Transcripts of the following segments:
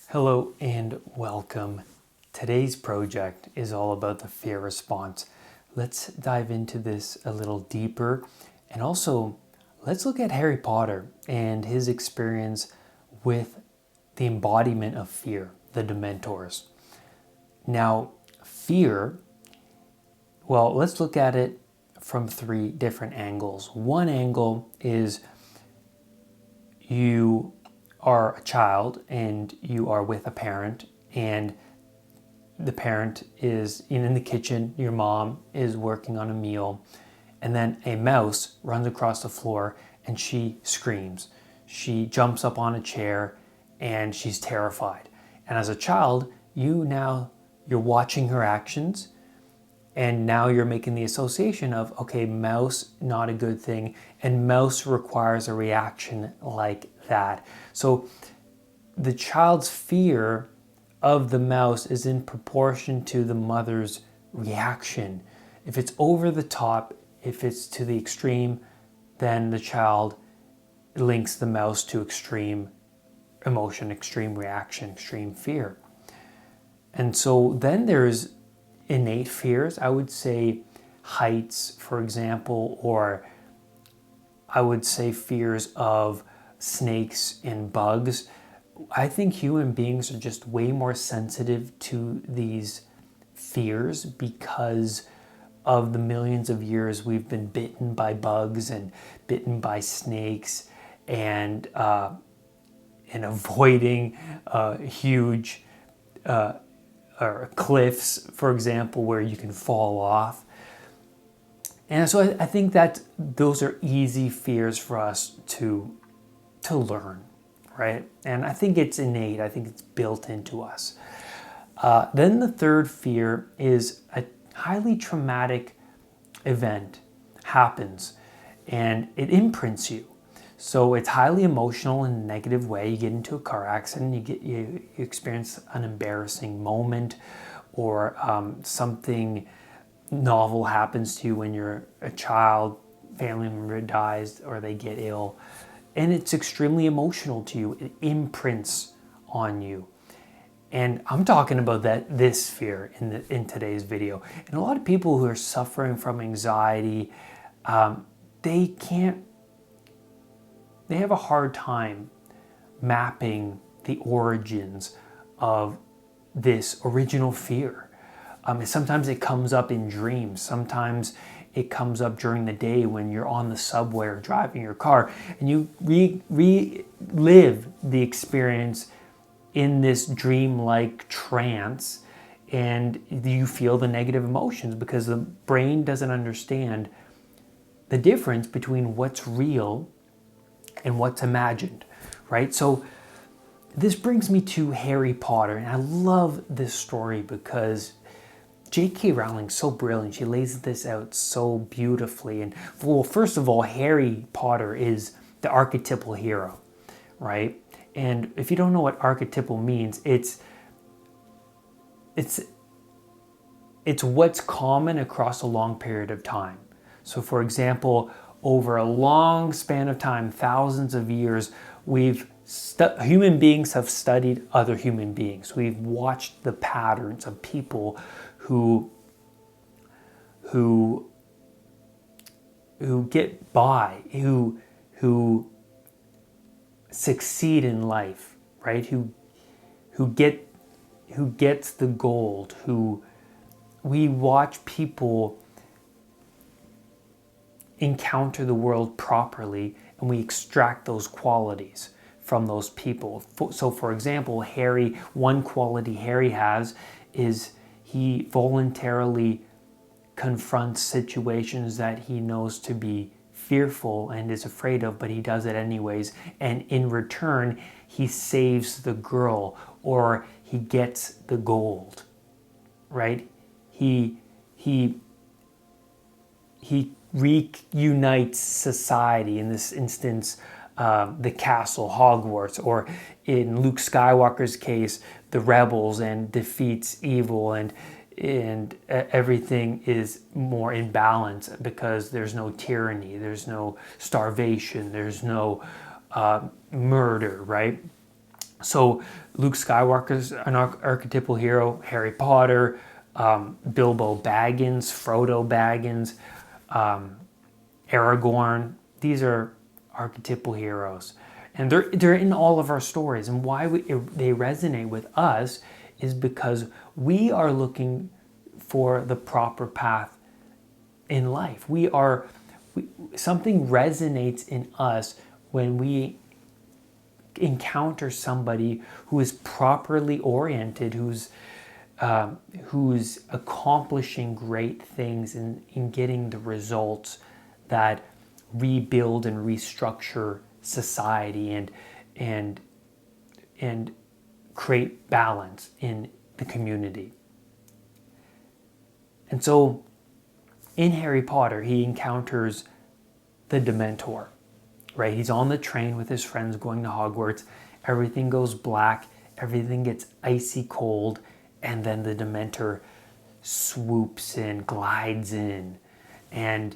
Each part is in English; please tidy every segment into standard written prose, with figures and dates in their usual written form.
Hello and welcome. Today's project is all about the fear response. Let's dive into this a little deeper, and also let's look at Harry Potter and his experience with the embodiment of fear, the Dementors. Now, fear, well, let's look at it from three different angles. One angle is you are a child and you are with a parent, and the parent is in the kitchen, your mom is working on a meal, and then a mouse runs across the floor and she screams. She jumps up on a chair and she's terrified. And as a child, you're watching her actions, and now you're making the association of, okay, mouse, not a good thing, and mouse requires a reaction like that. So the child's fear of the mouse is in proportion to the mother's reaction. If it's over the top, if it's to the extreme, then the child links the mouse to extreme emotion, extreme reaction, extreme fear. And so then there's innate fears. I would say heights, for example, or I would say fears of snakes and bugs. I think human beings are just way more sensitive to these fears because of the millions of years we've been bitten by bugs and bitten by snakes, and avoiding huge or cliffs, for example, where you can fall off. And so I think that those are easy fears for us to learn, right? And I think it's innate. I think it's built into us. Then the third fear is a highly traumatic event happens and it imprints you. So it's highly emotional in a negative way. You get into a car accident, you experience an embarrassing moment, or something novel happens to you when you're a child, family member dies, or they get ill, and it's extremely emotional to you. It imprints on you. And I'm talking about this fear in today's video. And a lot of people who are suffering from anxiety, they have a hard time mapping the origins of this original fear. Sometimes it comes up in dreams. Sometimes it comes up during the day when you're on the subway or driving your car, and you relive the experience in this dream-like trance, and you feel the negative emotions because the brain doesn't understand the difference between what's real and what's imagined, right? So this brings me to Harry Potter, and I love this story because J.K. Rowling's so brilliant. She lays this out so beautifully. And well, first of all, Harry Potter is the archetypal hero, right? And if you don't know what archetypal means, it's what's common across a long period of time. So for example, over a long span of time, thousands of years, human beings have studied other human beings. We've watched the patterns of people who get by, who succeed in life, right? Who gets the gold. We watch people encounter the world properly, and we extract those qualities from those people. So for example, one quality Harry has is he voluntarily confronts situations that he knows to be fearful and is afraid of, but he does it anyways, and in return he saves the girl, or he gets the gold, right? He reunites society, in this instance the castle, Hogwarts, or in Luke Skywalker's case, the rebels, and defeats evil, and everything is more in balance because there's no tyranny, there's no starvation, there's no murder, right? So Luke Skywalker's an archetypal hero, Harry Potter, Bilbo Baggins, Frodo Baggins, Aragorn. These are archetypal heroes. And they're in all of our stories. And why they resonate with us is because we are looking for the proper path in life. Something resonates in us when we encounter somebody who is properly oriented, who's accomplishing great things in getting the results that rebuild and restructure society and create balance in the community. And so in Harry Potter, he encounters the Dementor, right? He's on the train with his friends going to Hogwarts. Everything goes black. Everything gets icy cold. And then the Dementor swoops in, glides in. And,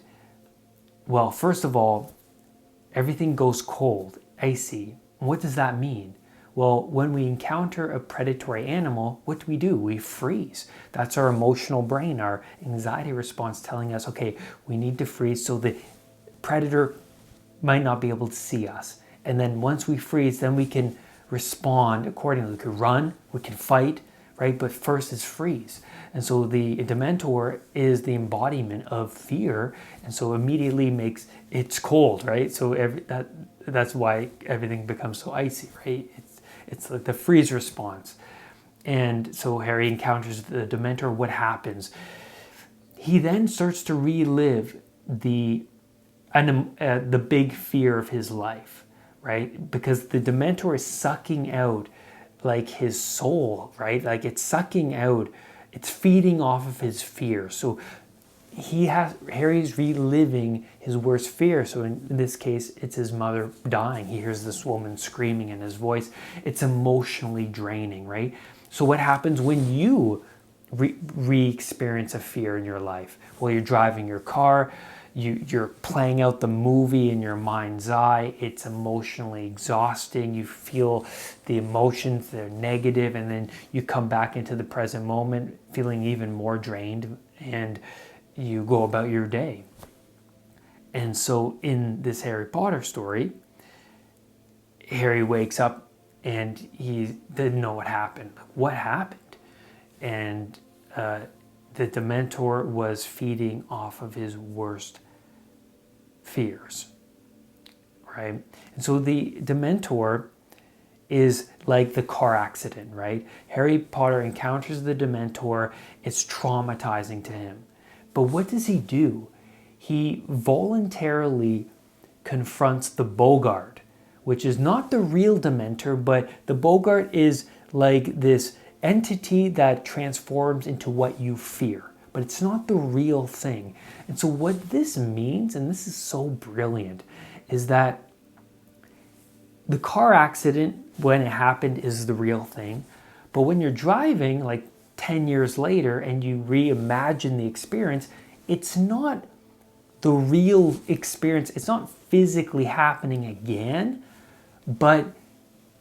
well, first of all, everything goes cold, icy. What does that mean? Well, when we encounter a predatory animal, what do? We freeze. That's our emotional brain, our anxiety response telling us, okay, we need to freeze so the predator might not be able to see us. And then once we freeze, then we can respond accordingly. We can run, we can fight, right? But first is freeze. And so the Dementor is the embodiment of fear, and so immediately makes it's cold, right? So that's why everything becomes so icy, right? It's like the freeze response. And so Harry encounters the Dementor. What happens? He then starts to relive the big fear of his life, right? Because the Dementor is sucking out like his soul, right? Like it's sucking out, it's feeding off of his fear. So Harry's reliving his worst fear. So in this case, it's his mother dying. He hears this woman screaming in his voice. It's emotionally draining, right? So what happens when you re-experience a fear in your life? Well, you're driving your car, you're playing out the movie in your mind's eye. It's emotionally exhausting. You feel the emotions, they're negative, and then you come back into the present moment feeling even more drained, and you go about your day. And so in this Harry Potter story, Harry wakes up and he didn't know what happened. What happened? And the Dementor was feeding off of his worst fears, right? And so the Dementor is like the car accident, right? Harry Potter encounters the Dementor. It's traumatizing to him. But what does he do? He voluntarily confronts the Bogart, which is not the real Dementor, but the Bogart is like this entity that transforms into what you fear. But it's not the real thing. And so what this means, and this is so brilliant, is that the car accident, when it happened, is the real thing. But when you're driving, like 10 years later, and you reimagine the experience, it's not the real experience. It's not physically happening again, but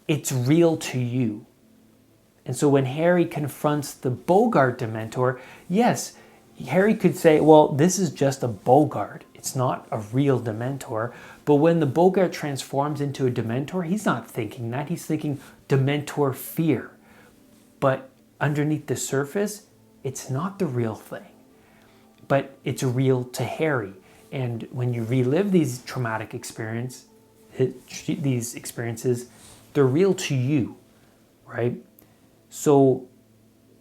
it's real to you. And so when Harry confronts the Bogart Dementor, yes, Harry could say, well, this is just a Bogart. It's not a real Dementor. But when the Bogart transforms into a Dementor, he's not thinking that. He's thinking Dementor fear. But underneath the surface, it's not the real thing. But it's real to Harry. And when you relive these traumatic experiences, they're real to you, right? So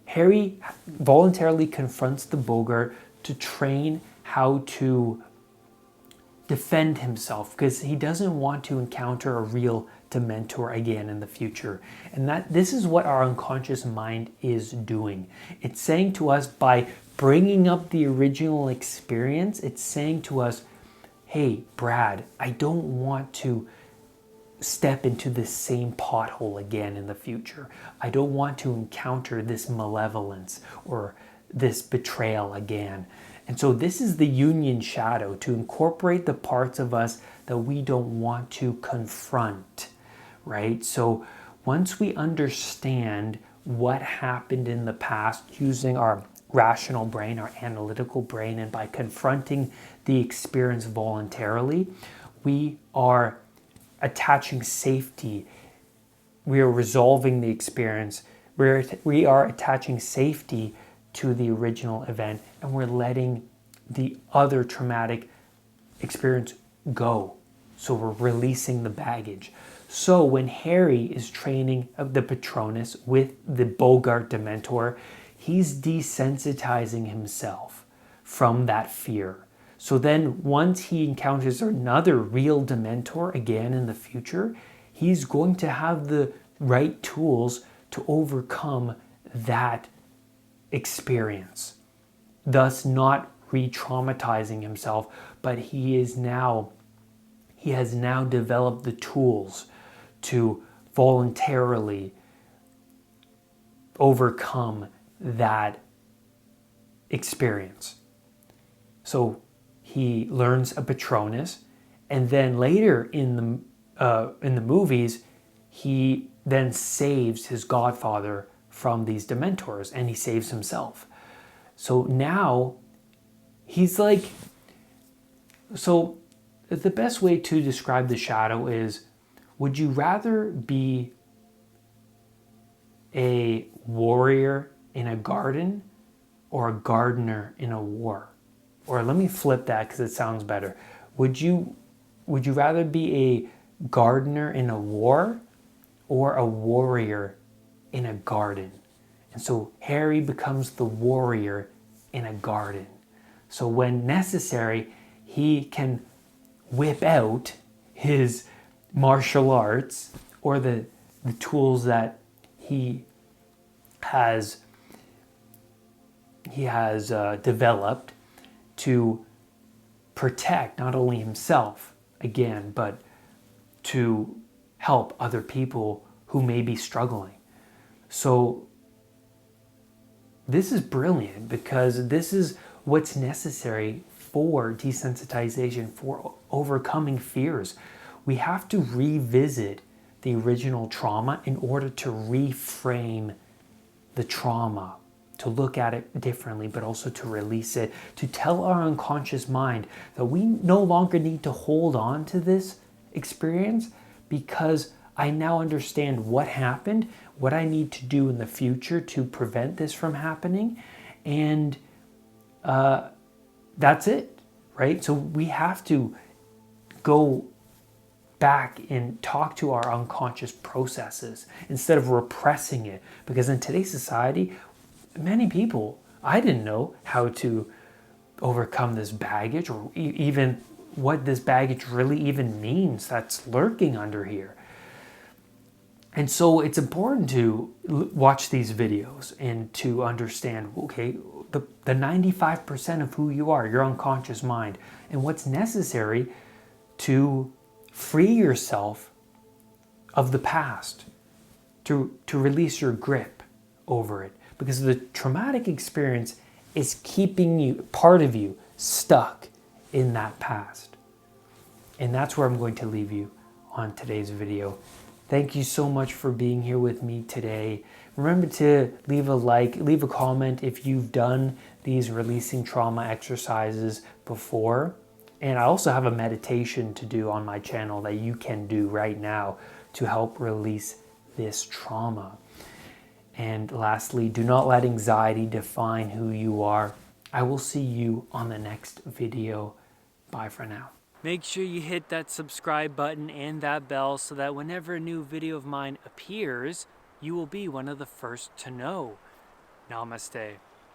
Harry voluntarily confronts the Bogart to train how to defend himself, because he doesn't want to encounter a real Dementor again in the future. And this is what our unconscious mind is doing. It's saying to us, by bringing up the original experience, it's saying to us, hey, Brad, I don't want to step into this same pothole again in the future. I don't want to encounter this malevolence or this betrayal again. And so this is the Union shadow, to incorporate the parts of us that we don't want to confront, right? So once we understand what happened in the past using our rational brain, our analytical brain, and by confronting the experience voluntarily, we are attaching safety. We are resolving the experience. We are attaching safety to the original event, and we're letting the other traumatic experience go. So we're releasing the baggage. So when Harry is training the Patronus with the Bogart Dementor, he's desensitizing himself from that fear. So then once he encounters another real Dementor again in the future, he's going to have the right tools to overcome that experience, thus not re-traumatizing himself, but he has now developed the tools to voluntarily overcome that experience. So he learns a Patronus, and then later in the movies, he then saves his godfather from these Dementors, and he saves himself. So now he's like, so the best way to describe the shadow is, would you rather be a warrior in a garden or a gardener in a war? Or let me flip that because it sounds better. Would you rather be a gardener in a war or a warrior in a garden? And so Harry becomes the warrior in a garden. So when necessary, he can whip out his martial arts or the tools that he has developed to protect not only himself again, but to help other people who may be struggling. So this is brilliant because this is what's necessary for desensitization, for overcoming fears. We have to revisit the original trauma in order to reframe the trauma, to look at it differently, but also to release it, to tell our unconscious mind that we no longer need to hold on to this experience because I now understand what happened, what I need to do in the future to prevent this from happening, and that's it, right? So we have to go back and talk to our unconscious processes instead of repressing it, because in today's society, many people, I didn't know how to overcome this baggage or even what this baggage really even means that's lurking under here. And so it's important to watch these videos and to understand, okay, the 95% of who you are, your unconscious mind, and what's necessary to free yourself of the past, to release your grip over it. Because the traumatic experience is keeping you, part of you, stuck in that past. And that's where I'm going to leave you on today's video. Thank you so much for being here with me today. Remember to leave a like, leave a comment if you've done these releasing trauma exercises before. And I also have a meditation to do on my channel that you can do right now to help release this trauma. And lastly, do not let anxiety define who you are. I will see you on the next video. Bye for now. Make sure you hit that subscribe button and that bell so that whenever a new video of mine appears, you will be one of the first to know. Namaste.